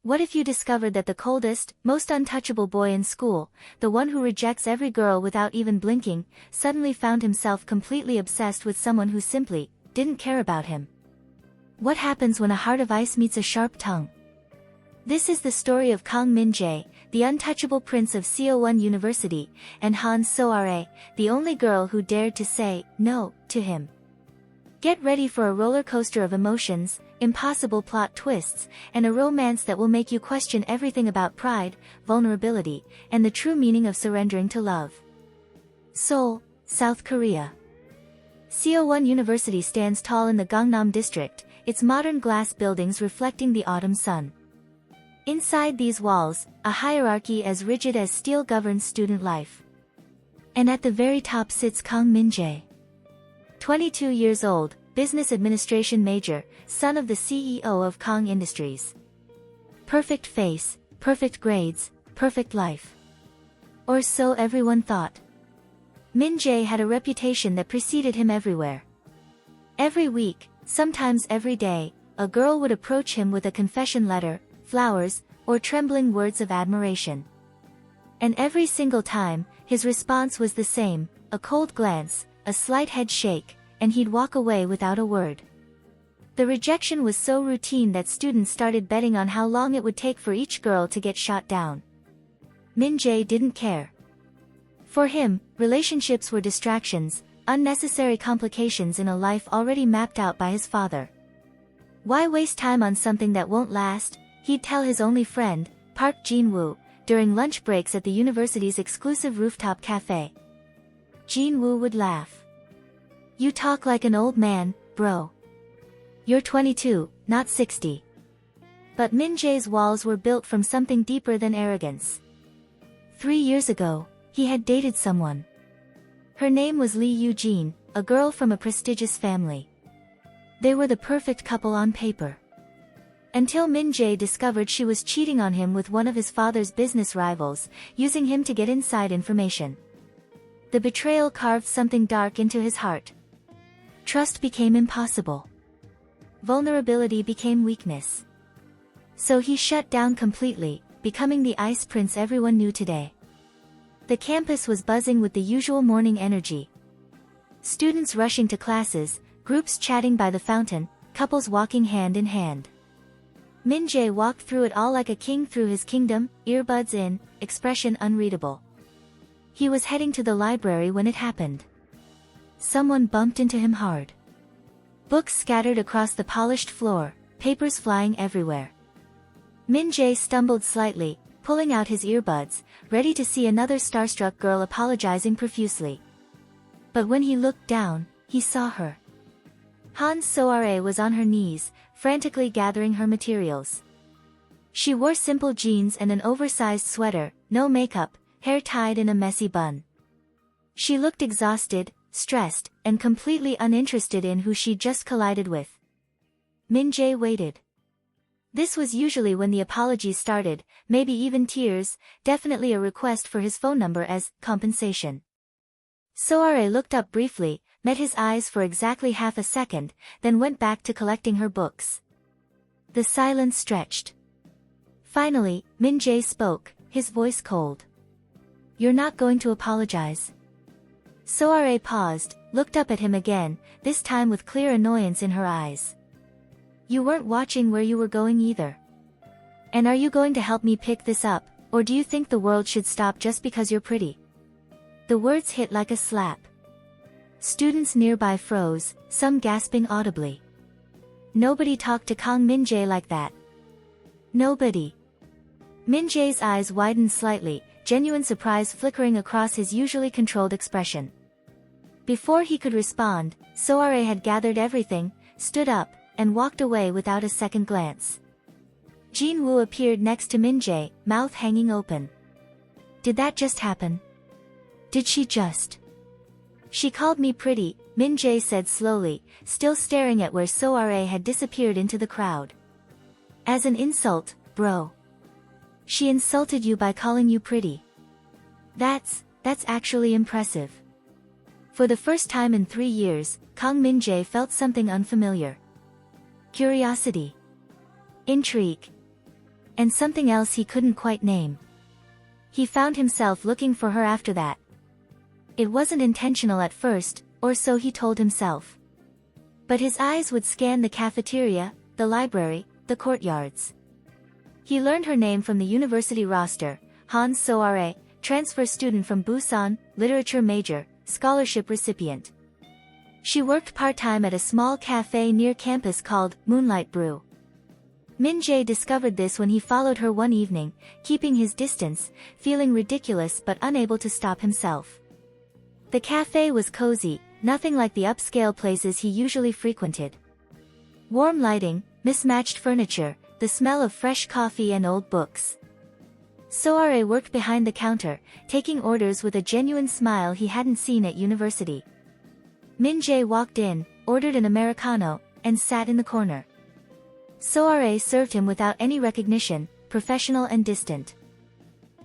What if you discovered that the coldest, most untouchable boy in school, the one who rejects every girl without even blinking, suddenly found himself completely obsessed with someone who simply didn't care about him? What happens when a heart of ice meets a sharp tongue? This is the story of Kang Min-jae, the untouchable prince of Co-1 University, and Han So-rae, the only girl who dared to say no to him. Get ready for a roller coaster of emotions, impossible plot twists, and a romance that will make you question everything about pride, vulnerability, and the true meaning of surrendering to love. Seoul, South Korea. Co-1 University stands tall in the Gangnam district, its modern glass buildings reflecting the autumn sun. Inside these walls, a hierarchy as rigid as steel governs student life. And at the very top sits Kang Min-jae. 22 years old, business administration major, son of the CEO of Kang Industries. Perfect face, perfect grades, perfect life. Or so everyone thought. Min-jae had a reputation that preceded him everywhere. Every week, sometimes every day, a girl would approach him with a confession letter, flowers, or trembling words of admiration. And every single time, his response was the same, a cold glance, a slight head shake, and he'd walk away without a word. The rejection was so routine that students started betting on how long it would take for each girl to get shot down. Min-jae didn't care. For him, relationships were distractions, unnecessary complications in a life already mapped out by his father. Why waste time on something that won't last, he'd tell his only friend, Park Jin-woo, during lunch breaks at the university's exclusive rooftop cafe. Jin-woo would laugh. You talk like an old man, bro. You're 22, not 60. But Min-jae's walls were built from something deeper than arrogance. 3 years ago, he had dated someone. Her name was Lee Eugene, a girl from a prestigious family. They were the perfect couple on paper. Until Min-jae discovered she was cheating on him with one of his father's business rivals, using him to get inside information. The betrayal carved something dark into his heart. Trust became impossible. Vulnerability became weakness. So he shut down completely, becoming the ice prince everyone knew today. The campus was buzzing with the usual morning energy. Students rushing to classes, groups chatting by the fountain, couples walking hand in hand. Min-jae walked through it all like a king through his kingdom, earbuds in, expression unreadable. He was heading to the library when it happened. Someone bumped into him hard. Books scattered across the polished floor, papers flying everywhere. Min-jae stumbled slightly, pulling out his earbuds, ready to see another starstruck girl apologizing profusely. But when he looked down, he saw her. Han So-rae was on her knees, frantically gathering her materials. She wore simple jeans and an oversized sweater, no makeup, hair tied in a messy bun. She looked exhausted, stressed, and completely uninterested in who she'd just collided with. Min-jae waited. This was usually when the apologies started, maybe even tears, definitely a request for his phone number as compensation. So-rae looked up briefly, met his eyes for exactly half a second, then went back to collecting her books. The silence stretched. Finally, Min-jae spoke, his voice cold. You're not going to apologize? So-rae paused, looked up at him again, this time with clear annoyance in her eyes. You weren't watching where you were going either. And are you going to help me pick this up, or do you think the world should stop just because you're pretty? The words hit like a slap. Students nearby froze, some gasping audibly. Nobody talked to Kang Min-jae like that. Nobody. Min-jae's eyes widened slightly, genuine surprise flickering across his usually controlled expression. Before he could respond, So-rae had gathered everything, stood up, and walked away without a second glance. Jin-woo appeared next to Min-jae, mouth hanging open. Did that just happen? Did she just? She called me pretty, Min-jae said slowly, still staring at where So-rae had disappeared into the crowd. As an insult, bro. She insulted you by calling you pretty. That's actually impressive. For the first time in 3 years, Kang Min-jae felt something unfamiliar. Curiosity. Intrigue. and something else he couldn't quite name. He found himself looking for her after that. It wasn't intentional at first, or so he told himself. But his eyes would scan the cafeteria, the library, the courtyards. He learned her name from the university roster, Han So-rae, transfer student from Busan, literature major, scholarship recipient. She worked part-time at a small cafe near campus called Moonlight Brew. Min-jae discovered this when he followed her one evening, keeping his distance, feeling ridiculous but unable to stop himself. The cafe was cozy, nothing like the upscale places he usually frequented. Warm lighting, mismatched furniture, the smell of fresh coffee and old books. So-rae worked behind the counter, taking orders with a genuine smile he hadn't seen at university. Min-jae walked in, ordered an Americano, and sat in the corner. So-rae served him without any recognition, professional and distant.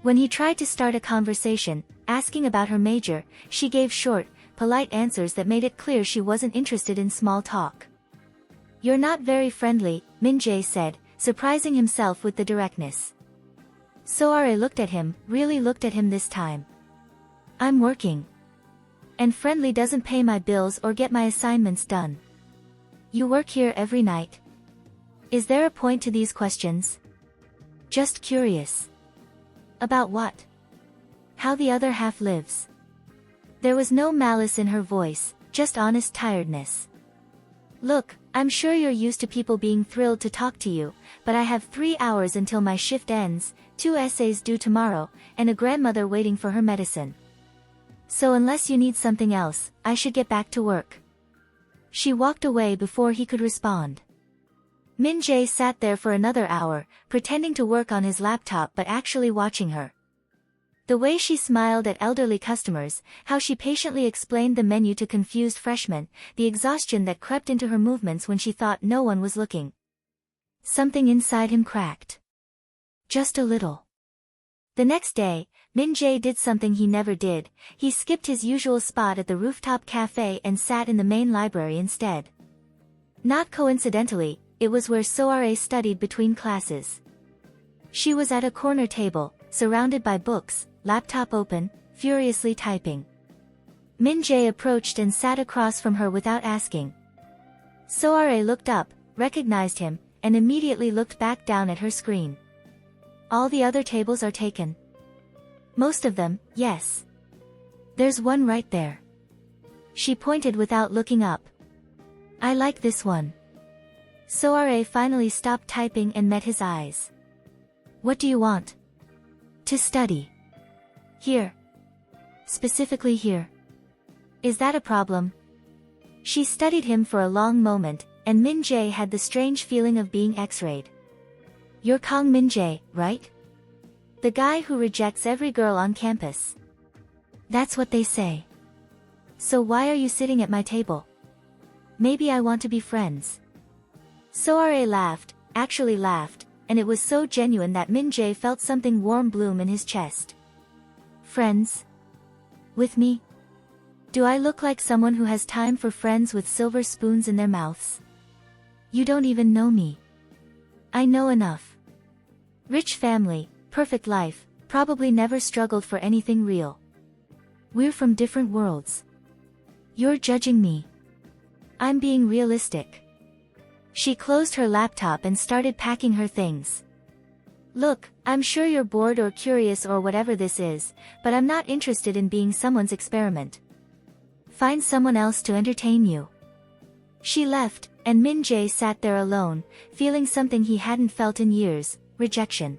When he tried to start a conversation, asking about her major, she gave short, polite answers that made it clear she wasn't interested in small talk. "You're not very friendly," Min-jae said, surprising himself with the directness. So-rae looked at him, really looked at him this time. "I'm working. And friendly doesn't pay my bills or get my assignments done. You work here every night. Is there a point to these questions?" "Just curious." "About what?" "How the other half lives." There was no malice in her voice, just honest tiredness. "Look, I'm sure you're used to people being thrilled to talk to you, but I have 3 hours until my shift ends, 2 essays due tomorrow, and a grandmother waiting for her medicine. So unless you need something else, I should get back to work." She walked away before he could respond. Min-jae sat there for another hour, pretending to work on his laptop but actually watching her. The way she smiled at elderly customers, how she patiently explained the menu to confused freshmen, the exhaustion that crept into her movements when she thought no one was looking. Something inside him cracked. Just a little. The next day, Min-jae did something he never did. He skipped his usual spot at the rooftop cafe and sat in the main library instead. Not coincidentally, it was where So-rae studied between classes. She was at a corner table, surrounded by books, laptop open, furiously typing. Min-jae approached and sat across from her without asking. So-rae looked up, recognized him, and immediately looked back down at her screen. "All the other tables are taken." "Most of them, yes. There's one right there." She pointed without looking up. "I like this one." So-rae finally stopped typing and met his eyes. "What do you want?" "To study. Here. Specifically here." "Is that a problem?" She studied him for a long moment, and Min-jae had the strange feeling of being X-rayed. "You're Kang Min-jae, right? The guy who rejects every girl on campus." "That's what they say." "So why are you sitting at my table?" "Maybe I want to be friends." So-rae laughed, actually laughed, and it was so genuine that Min-jae felt something warm bloom in his chest. "Friends? With me? Do I look like someone who has time for friends with silver spoons in their mouths? You don't even know me." "I know enough. Rich family, perfect life, probably never struggled for anything real. We're from different worlds. You're judging me. I'm being realistic." She closed her laptop and started packing her things. "Look, I'm sure you're bored or curious or whatever this is, but I'm not interested in being someone's experiment. Find someone else to entertain you." She left, and Min-jae sat there alone, feeling something he hadn't felt in years, rejection.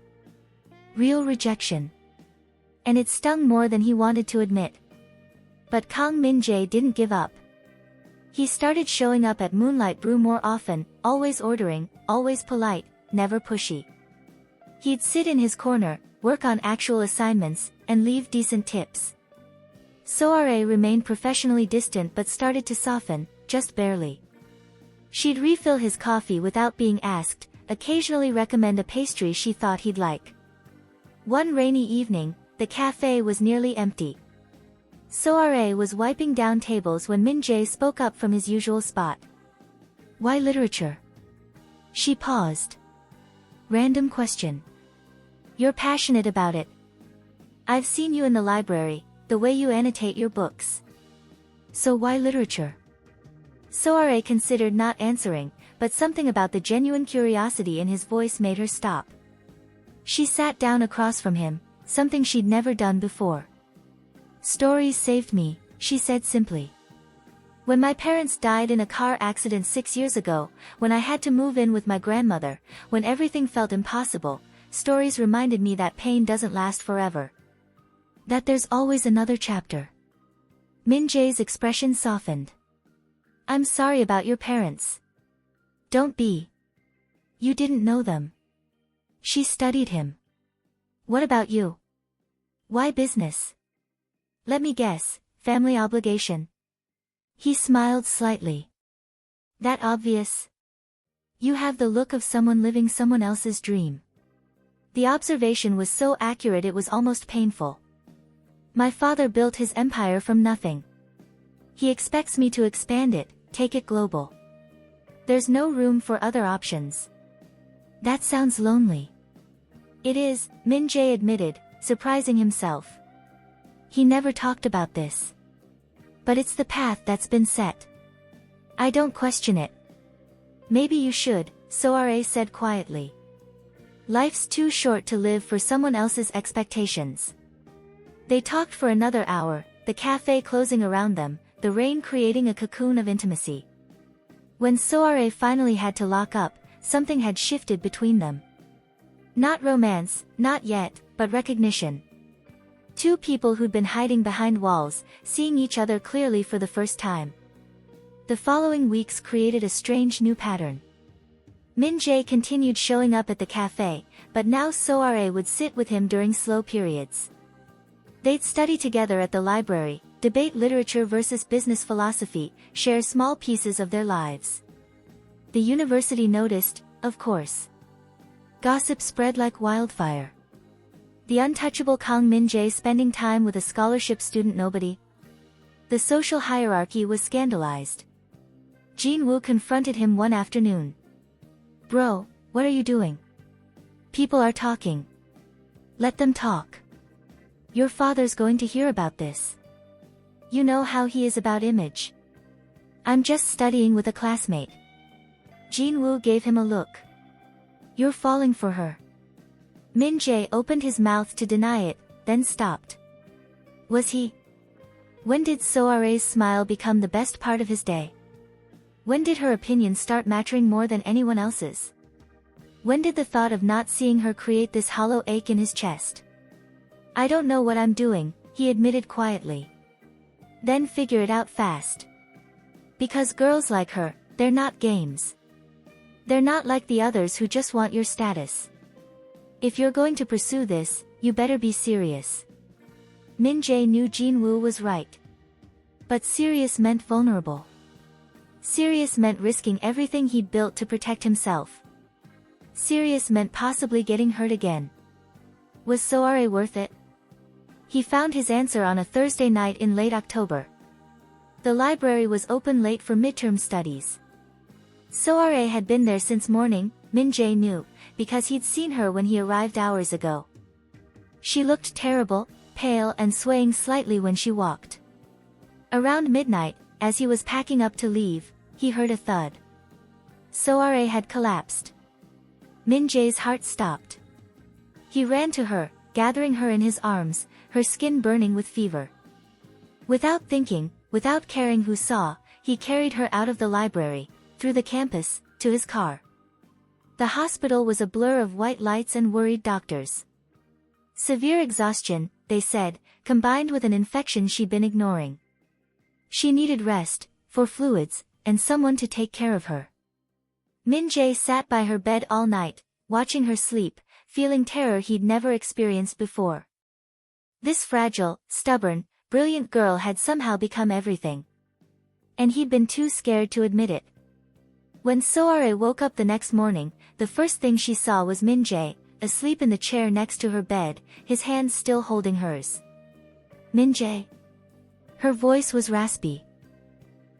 Real rejection. And it stung more than he wanted to admit. But Kang Min-jae didn't give up. He started showing up at Moonlight Brew more often, always ordering, always polite, never pushy. He'd sit in his corner, work on actual assignments, and leave decent tips. So-rae remained professionally distant but started to soften, just barely. She'd refill his coffee without being asked, occasionally recommend a pastry she thought he'd like. One rainy evening, the cafe was nearly empty. So-rae was wiping down tables when Min-jae spoke up from his usual spot. "Why literature?" She paused. "Random question. You're passionate about it. I've seen you in the library, the way you annotate your books. So why literature? Soare considered not answering, but something about the genuine curiosity in his voice made her stop. She sat down across from him, something she'd never done before. Stories saved me, she said simply. When my parents died in a car accident 6 years ago, when I had to move in with my grandmother, when everything felt impossible, stories reminded me that pain doesn't last forever. That there's always another chapter. Min-jae's expression softened. I'm sorry about your parents. Don't be. You didn't know them. She studied him. What about you? Why business? Let me guess, family obligation. He smiled slightly. That obvious? You have the look of someone living someone else's dream. The observation was so accurate it was almost painful. My father built his empire from nothing. He expects me to expand it, take it global. There's no room for other options. That sounds lonely. It is, Min-jae admitted, surprising himself. He never talked about this. But it's the path that's been set. I don't question it. Maybe you should, Soare said quietly. Life's too short to live for someone else's expectations. They talked for another hour, the cafe closing around them, the rain creating a cocoon of intimacy. When Soare finally had to lock up, something had shifted between them. Not romance, not yet, but recognition. Two people who'd been hiding behind walls, seeing each other clearly for the first time. The following weeks created a strange new pattern. Min-jae continued showing up at the cafe, but now Soare would sit with him during slow periods. They'd study together at the library, debate literature versus business philosophy, share small pieces of their lives. The university noticed, of course. Gossip spread like wildfire. The untouchable Kang Min-jae spending time with a scholarship student nobody. The social hierarchy was scandalized. Jin-woo confronted him one afternoon. Bro, what are you doing? People are talking. Let them talk. Your father's going to hear about this. You know how he is about image. I'm just studying with a classmate. Jin-woo gave him a look. You're falling for her. Min-jae opened his mouth to deny it, then stopped. Was he? When did Soare's smile become the best part of his day? When did her opinion start mattering more than anyone else's? When did the thought of not seeing her create this hollow ache in his chest? I don't know what I'm doing, he admitted quietly. Then figure it out fast. Because girls like her, they're not games. They're not like the others who just want your status. If you're going to pursue this, you better be serious. Min-jae knew Jin-woo was right. But serious meant vulnerable. Serious meant risking everything he'd built to protect himself. Serious meant possibly getting hurt again. Was Soare worth it? He found his answer on a Thursday night in late October. The library was open late for midterm studies. Soare had been there since morning, Min-jae knew, because he'd seen her when he arrived hours ago. She looked terrible, pale and swaying slightly when she walked. Around midnight, as he was packing up to leave, he heard a thud. Soare had collapsed. Min-jae's heart stopped. He ran to her, gathering her in his arms, her skin burning with fever. Without thinking, without caring who saw, he carried her out of the library, through the campus, to his car. The hospital was a blur of white lights and worried doctors. Severe exhaustion, they said, combined with an infection she'd been ignoring. She needed rest, for fluids, and someone to take care of her. Min-jae sat by her bed all night, watching her sleep, feeling terror he'd never experienced before. This fragile, stubborn, brilliant girl had somehow become everything. And he'd been too scared to admit it. When Soare woke up the next morning, the first thing she saw was Min-jae, asleep in the chair next to her bed, his hands still holding hers. Min-jae? Her voice was raspy.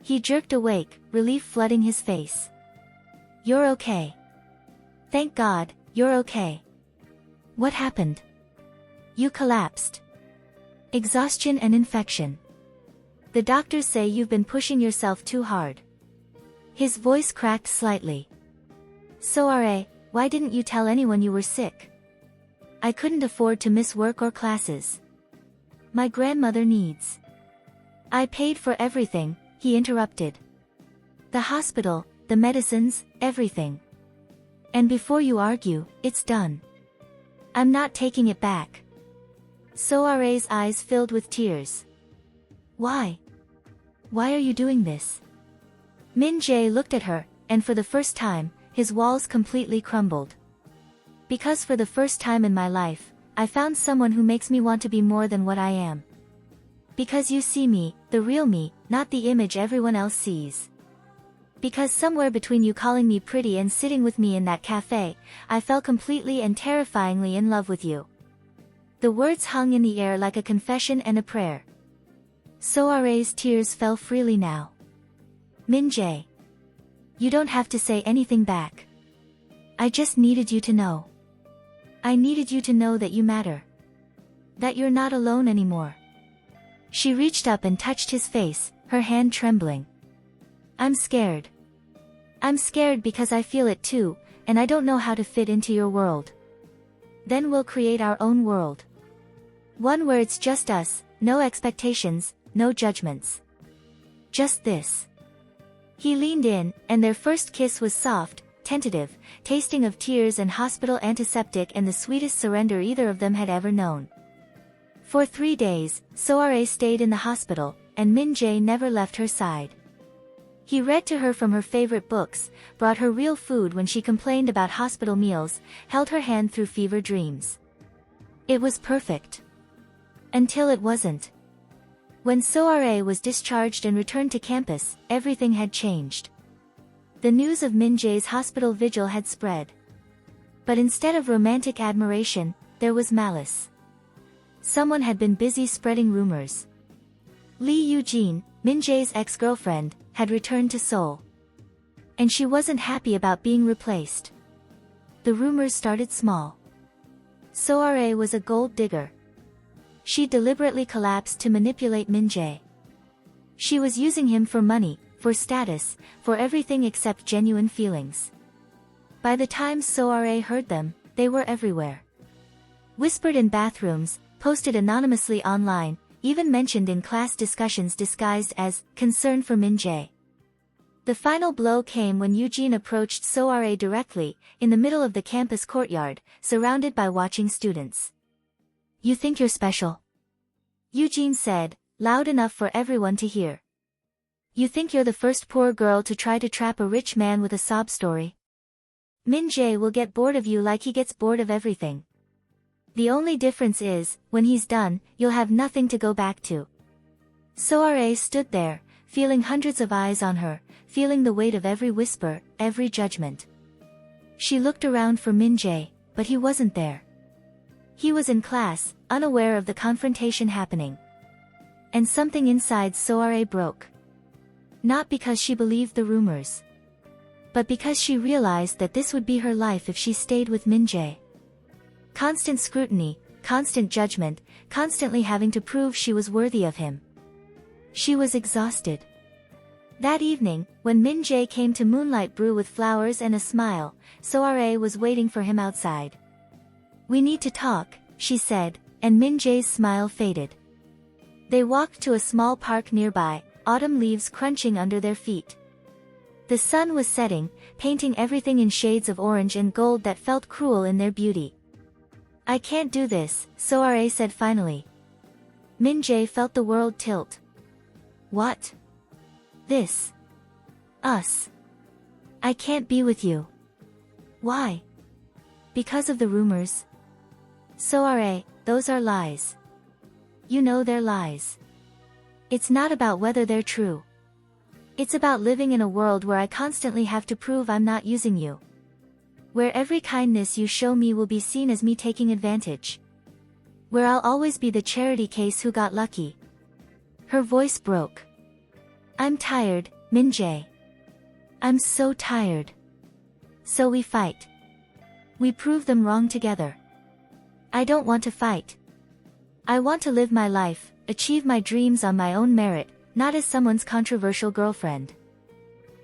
He jerked awake, relief flooding his face. You're okay. Thank God, you're okay. What happened? You collapsed. Exhaustion and infection. The doctors say you've been pushing yourself too hard. His voice cracked slightly. Soare, why didn't you tell anyone you were sick? I couldn't afford to miss work or classes. My grandmother needs. I paid for everything, he interrupted. The hospital, the medicines, everything. And before you argue, it's done. I'm not taking it back. Soare's eyes filled with tears. Why? Why are you doing this? Min-jae looked at her, and for the first time, his walls completely crumbled. Because for the first time in my life, I found someone who makes me want to be more than what I am. Because you see me, the real me, not the image everyone else sees. Because somewhere between you calling me pretty and sitting with me in that cafe, I fell completely and terrifyingly in love with you. The words hung in the air like a confession and a prayer. Soare's tears fell freely now. Min-jae. You don't have to say anything back. I just needed you to know. I needed you to know that you matter. That you're not alone anymore. She reached up and touched his face, her hand trembling. I'm scared. I'm scared because I feel it too, and I don't know how to fit into your world. Then we'll create our own world. One where it's just us, no expectations, no judgments. Just this. He leaned in, and their first kiss was soft, tentative, tasting of tears and hospital antiseptic and the sweetest surrender either of them had ever known. For 3 days, Soare stayed in the hospital, and Min-jae never left her side. He read to her from her favorite books, brought her real food when she complained about hospital meals, held her hand through fever dreams. It was perfect. Until it wasn't. When Soare was discharged and returned to campus, everything had changed. The news of Min-jae's hospital vigil had spread. But instead of romantic admiration, there was malice. Someone had been busy spreading rumors. Lee Eugene, Min-jae's ex-girlfriend, had returned to Seoul. And she wasn't happy about being replaced. The rumors started small. Soare was a gold digger. She deliberately collapsed to manipulate Min-jae. She was using him for money, for status, for everything except genuine feelings. By the time Soare heard them, they were everywhere. Whispered in bathrooms, posted anonymously online, even mentioned in class discussions disguised as concern for Min-jae. The final blow came when Eugene approached Soare directly, in the middle of the campus courtyard, surrounded by watching students. You think you're special? Eugene said, loud enough for everyone to hear. You think you're the first poor girl to try to trap a rich man with a sob story? Min-jae will get bored of you like he gets bored of everything. The only difference is, when he's done, you'll have nothing to go back to. Soare stood there, feeling hundreds of eyes on her, feeling the weight of every whisper, every judgment. She looked around for Min-jae, but he wasn't there. He was in class, unaware of the confrontation happening. And something inside Soare broke. Not because she believed the rumors. But because she realized that this would be her life if she stayed with Min-jae. Constant scrutiny, constant judgment, constantly having to prove she was worthy of him. She was exhausted. That evening, when Min-jae came to Moonlight Brew with flowers and a smile, Soare was waiting for him outside. We need to talk, she said, and Min-jae's smile faded. They walked to a small park nearby, autumn leaves crunching under their feet. The sun was setting, painting everything in shades of orange and gold that felt cruel in their beauty. I can't do this, Soare said finally. Min-jae felt the world tilt. What? This? Us? I can't be with you. Why? Because of the rumors. Soare, those are lies. You know they're lies. It's not about whether they're true. It's about living in a world where I constantly have to prove I'm not using you. Where every kindness you show me will be seen as me taking advantage. Where I'll always be the charity case who got lucky. Her voice broke. I'm tired, Min-jae. I'm so tired. So we fight. We prove them wrong together. I don't want to fight. I want to live my life, achieve my dreams on my own merit, not as someone's controversial girlfriend.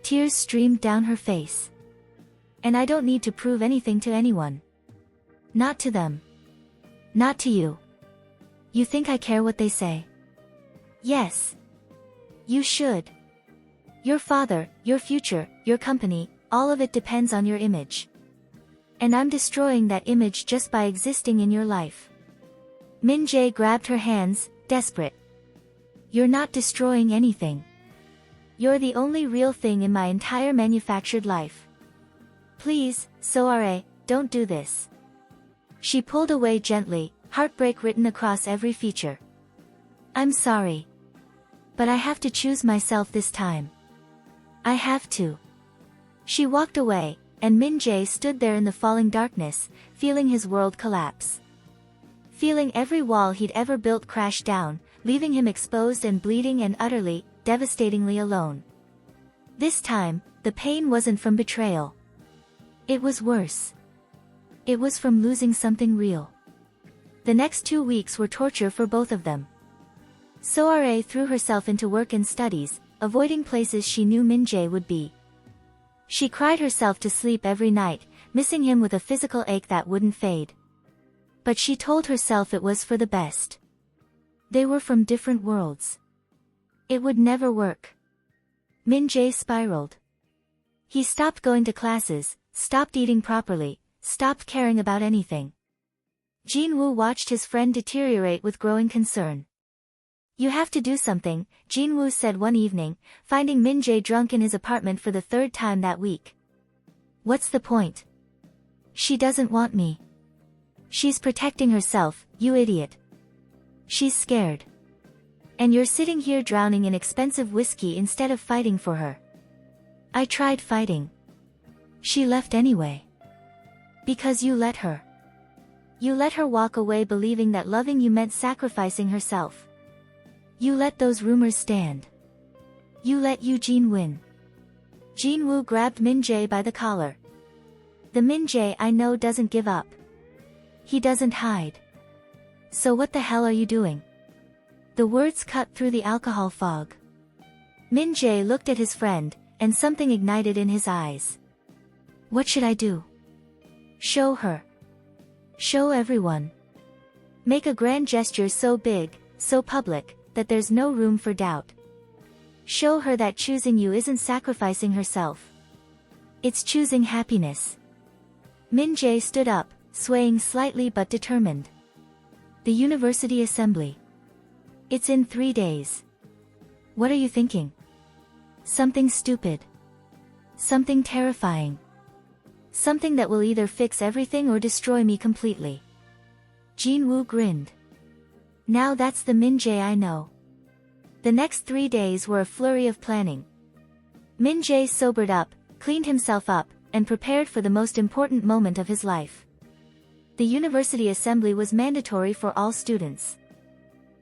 Tears streamed down her face. And I don't need to prove anything to anyone. Not to them. Not to you. You think I care what they say? Yes. You should. Your father, your future, your company, all of it depends on your image. And I'm destroying that image just by existing in your life. Min-jae grabbed her hands, desperate. You're not destroying anything. You're the only real thing in my entire manufactured life. Please, Soare, don't do this. She pulled away gently, heartbreak written across every feature. I'm sorry. But I have to choose myself this time. I have to. She walked away, and Min-jae stood there in the falling darkness, feeling his world collapse. Feeling every wall he'd ever built crash down, leaving him exposed and bleeding and utterly, devastatingly alone. This time, the pain wasn't from betrayal. It was worse. It was from losing something real. The next 2 weeks were torture for both of them. Soare threw herself into work and studies, avoiding places she knew Min-jae would be. She cried herself to sleep every night, missing him with a physical ache that wouldn't fade. But she told herself it was for the best. They were from different worlds. It would never work. Min-jae spiraled. He stopped going to classes, stopped eating properly, stopped caring about anything. Jin-woo watched his friend deteriorate with growing concern. You have to do something, Jin-woo said one evening, finding Min-jae drunk in his apartment for the 3rd time that week. What's the point? She doesn't want me. She's protecting herself, you idiot. She's scared. And you're sitting here drowning in expensive whiskey instead of fighting for her. I tried fighting. She left anyway. Because you let her. You let her walk away believing that loving you meant sacrificing herself. You let those rumors stand. You let Eugene win. Jin-woo grabbed Min-jae by the collar. The Min-jae I know doesn't give up. He doesn't hide. So what the hell are you doing? The words cut through the alcohol fog. Min-jae looked at his friend, and something ignited in his eyes. What should I do? Show her. Show everyone. Make a grand gesture so big, so public, that there's no room for doubt. Show her that choosing you isn't sacrificing herself. It's choosing happiness. Min-jae stood up, swaying slightly but determined. The university assembly. It's in 3 days. What are you thinking? Something stupid. Something terrifying. Something that will either fix everything or destroy me completely. Jin-woo grinned. Now that's the Min-jae I know. The next 3 days were a flurry of planning. Min-jae sobered up, cleaned himself up, and prepared for the most important moment of his life. The university assembly was mandatory for all students.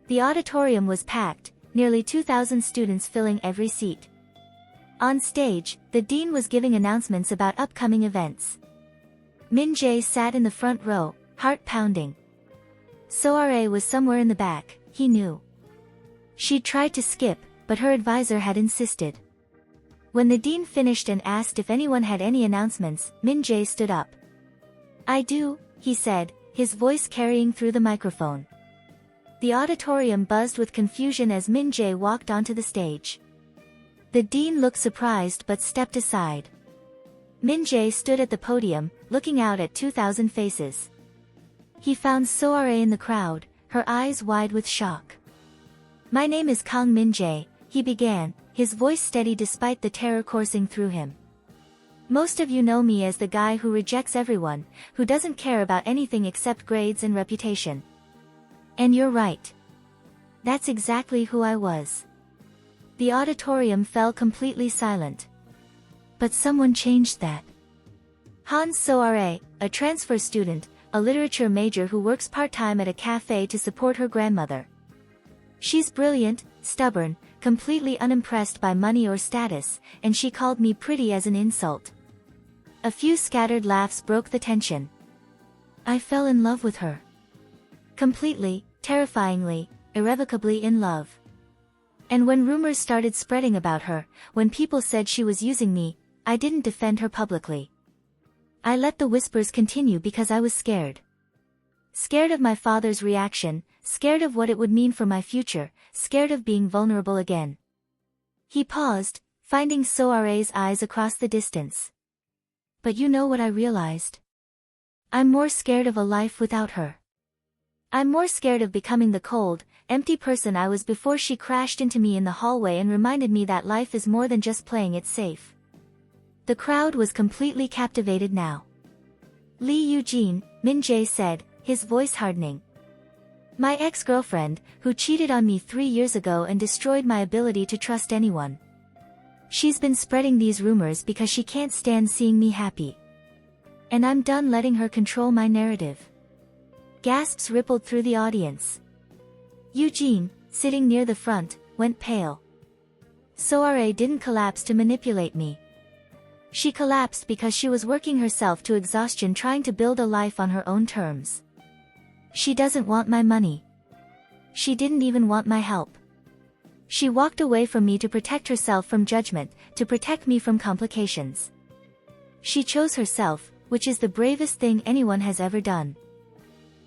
The auditorium was packed, nearly 2,000 students filling every seat. On stage, the dean was giving announcements about upcoming events. Min-jae sat in the front row, heart pounding. Soare was somewhere in the back, he knew. She'd tried to skip, but her advisor had insisted. When the dean finished and asked if anyone had any announcements, Min-jae stood up. I do, he said, his voice carrying through the microphone. The auditorium buzzed with confusion as Min-jae walked onto the stage. The dean looked surprised but stepped aside. Min-jae stood at the podium, looking out at 2,000 faces. He found Soare in the crowd, her eyes wide with shock. My name is Kang Min-jae, he began, his voice steady despite the terror coursing through him. Most of you know me as the guy who rejects everyone, who doesn't care about anything except grades and reputation. And you're right. That's exactly who I was. The auditorium fell completely silent. But someone changed that. Han Soare, a transfer student, a literature major who works part-time at a cafe to support her grandmother. She's brilliant, stubborn, completely unimpressed by money or status, and she called me pretty as an insult. A few scattered laughs broke the tension. I fell in love with her. Completely, terrifyingly, irrevocably in love. And when rumors started spreading about her, when people said she was using me, I didn't defend her publicly. I let the whispers continue because I was scared. Scared of my father's reaction, scared of what it would mean for my future, scared of being vulnerable again. He paused, finding Soare's eyes across the distance. But you know what I realized? I'm more scared of a life without her. I'm more scared of becoming the cold, empty person I was before she crashed into me in the hallway and reminded me that life is more than just playing it safe. The crowd was completely captivated now. Lee Eugene, Min-jae said, his voice hardening. My ex-girlfriend, who cheated on me 3 years ago and destroyed my ability to trust anyone. She's been spreading these rumors because she can't stand seeing me happy. And I'm done letting her control my narrative. Gasps rippled through the audience. Eugene, sitting near the front, went pale. Soare didn't collapse to manipulate me. She collapsed because she was working herself to exhaustion trying to build a life on her own terms. She doesn't want my money. She didn't even want my help. She walked away from me to protect herself from judgment, to protect me from complications. She chose herself, which is the bravest thing anyone has ever done.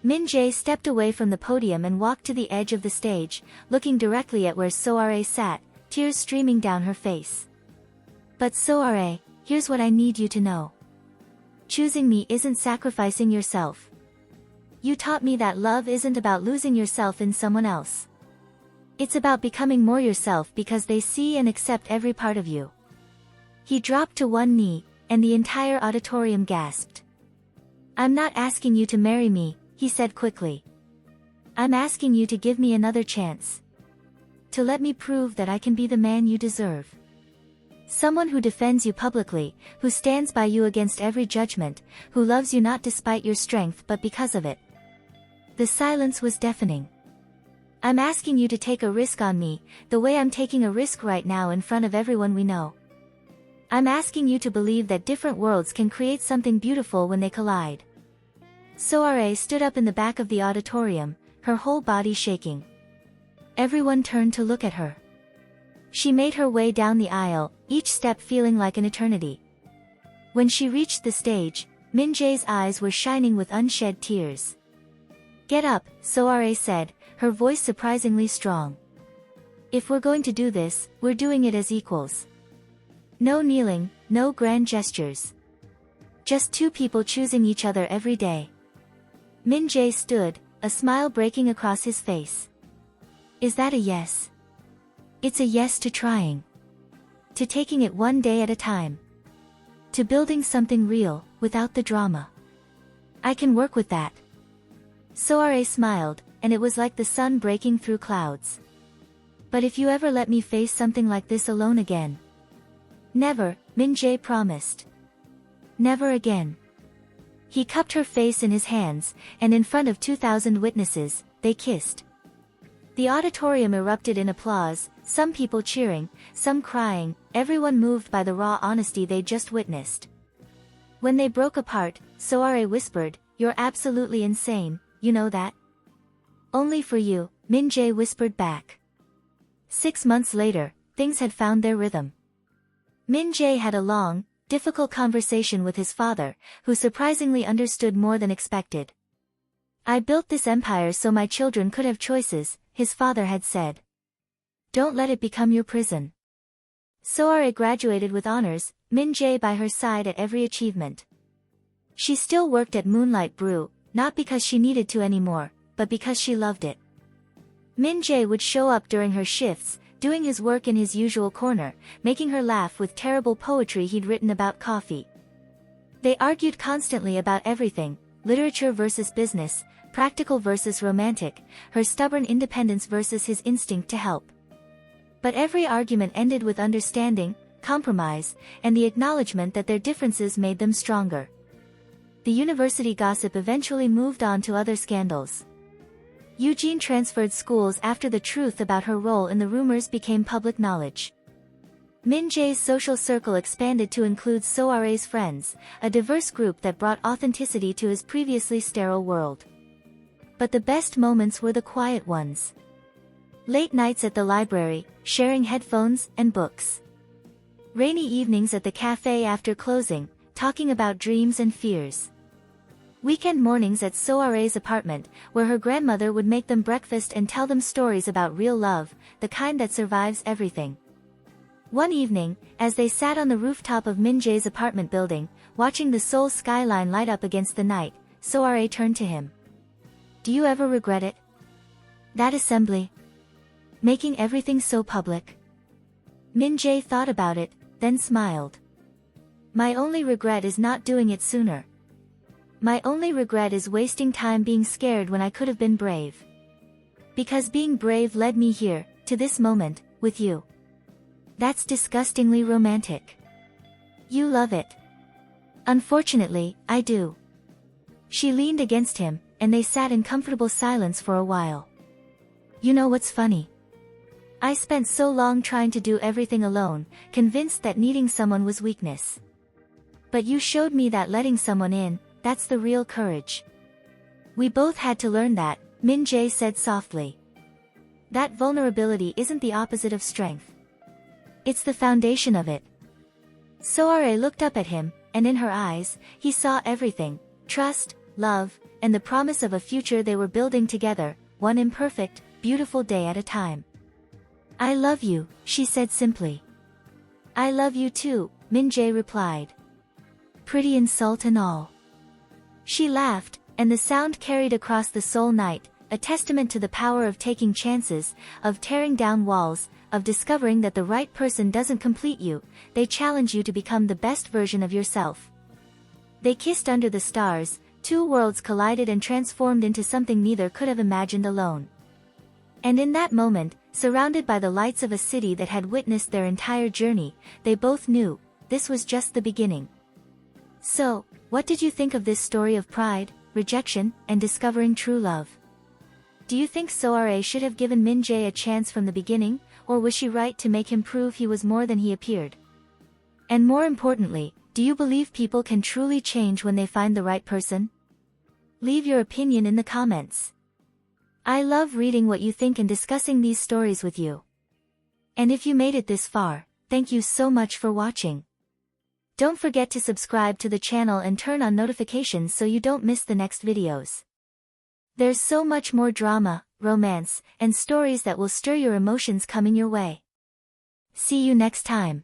Min-jae stepped away from the podium and walked to the edge of the stage, looking directly at where Soare sat, tears streaming down her face. But Soare, here's what I need you to know. Choosing me isn't sacrificing yourself. You taught me that love isn't about losing yourself in someone else. It's about becoming more yourself because they see and accept every part of you. He dropped to one knee, and the entire auditorium gasped. I'm not asking you to marry me, he said quickly. I'm asking you to give me another chance. To let me prove that I can be the man you deserve. Someone who defends you publicly, who stands by you against every judgment, who loves you not despite your strength but because of it. The silence was deafening. I'm asking you to take a risk on me, the way I'm taking a risk right now in front of everyone we know. I'm asking you to believe that different worlds can create something beautiful when they collide. Soare stood up in the back of the auditorium, her whole body shaking. Everyone turned to look at her. She made her way down the aisle, each step feeling like an eternity. When she reached the stage, Min-jae's eyes were shining with unshed tears. Get up, Soare said, her voice surprisingly strong. If we're going to do this, we're doing it as equals. No kneeling, no grand gestures. Just two people choosing each other every day. Min-jae stood, a smile breaking across his face. Is that a yes? It's a yes to trying. To taking it one day at a time. To building something real, without the drama. I can work with that. Soare smiled, and it was like the sun breaking through clouds. But if you ever let me face something like this alone again. Never, Min-jae promised. Never again. He cupped her face in his hands, and in front of 2,000 witnesses, they kissed. The auditorium erupted in applause, some people cheering, some crying, everyone moved by the raw honesty they just witnessed. When they broke apart, Soare whispered, "You're absolutely insane, you know that?" "Only for you," Min-jae whispered back. 6 months later, things had found their rhythm. Min-jae had a long, difficult conversation with his father, who surprisingly understood more than expected. "I built this empire so my children could have choices," his father had said. "Don't let it become your prison." Soare graduated with honors, Min-jae by her side at every achievement. She still worked at Moonlight Brew, not because she needed to anymore, but because she loved it. Min-jae would show up during her shifts, doing his work in his usual corner, making her laugh with terrible poetry he'd written about coffee. They argued constantly about everything, literature versus business, practical versus romantic, her stubborn independence versus his instinct to help. But every argument ended with understanding, compromise, and the acknowledgement that their differences made them stronger. The university gossip eventually moved on to other scandals. Eugene transferred schools after the truth about her role in the rumors became public knowledge. Min-jae's social circle expanded to include Soare's friends, a diverse group that brought authenticity to his previously sterile world. But the best moments were the quiet ones. Late nights at the library, sharing headphones and books. Rainy evenings at the cafe after closing, talking about dreams and fears. Weekend mornings at Soare's apartment, where her grandmother would make them breakfast and tell them stories about real love, the kind that survives everything. One evening, as they sat on the rooftop of Min-jae's apartment building, watching the Seoul skyline light up against the night, Soare turned to him. "Do you ever regret it? That assembly? Making everything so public?" Min-jae thought about it, then smiled. "My only regret is not doing it sooner. My only regret is wasting time being scared when I could have been brave. Because being brave led me here, to this moment, with you. That's disgustingly romantic. You love it." "Unfortunately, I do." She leaned against him, and they sat in comfortable silence for a while. "You know what's funny? I spent so long trying to do everything alone, convinced that needing someone was weakness. But you showed me that letting someone in, that's the real courage. We both had to learn that," Min-jae said softly. "That vulnerability isn't the opposite of strength. It's the foundation of it." Soare looked up at him, and in her eyes, he saw everything: trust, love, and the promise of a future they were building together, one imperfect, beautiful day at a time. "I love you," she said simply. "I love you too," Min-jae replied. "Pretty insult and all." She laughed, and the sound carried across the Seoul night, a testament to the power of taking chances, of tearing down walls, of discovering that the right person doesn't complete you, they challenge you to become the best version of yourself. They kissed under the stars, two worlds collided and transformed into something neither could have imagined alone. And in that moment, surrounded by the lights of a city that had witnessed their entire journey, they both knew, this was just the beginning. So, what did you think of this story of pride, rejection, and discovering true love? Do you think Soare should have given Min-jae a chance from the beginning, or was she right to make him prove he was more than he appeared? And more importantly, do you believe people can truly change when they find the right person? Leave your opinion in the comments. I love reading what you think and discussing these stories with you. And if you made it this far, thank you so much for watching. Don't forget to subscribe to the channel and turn on notifications so you don't miss the next videos. There's so much more drama, romance, and stories that will stir your emotions coming your way. See you next time.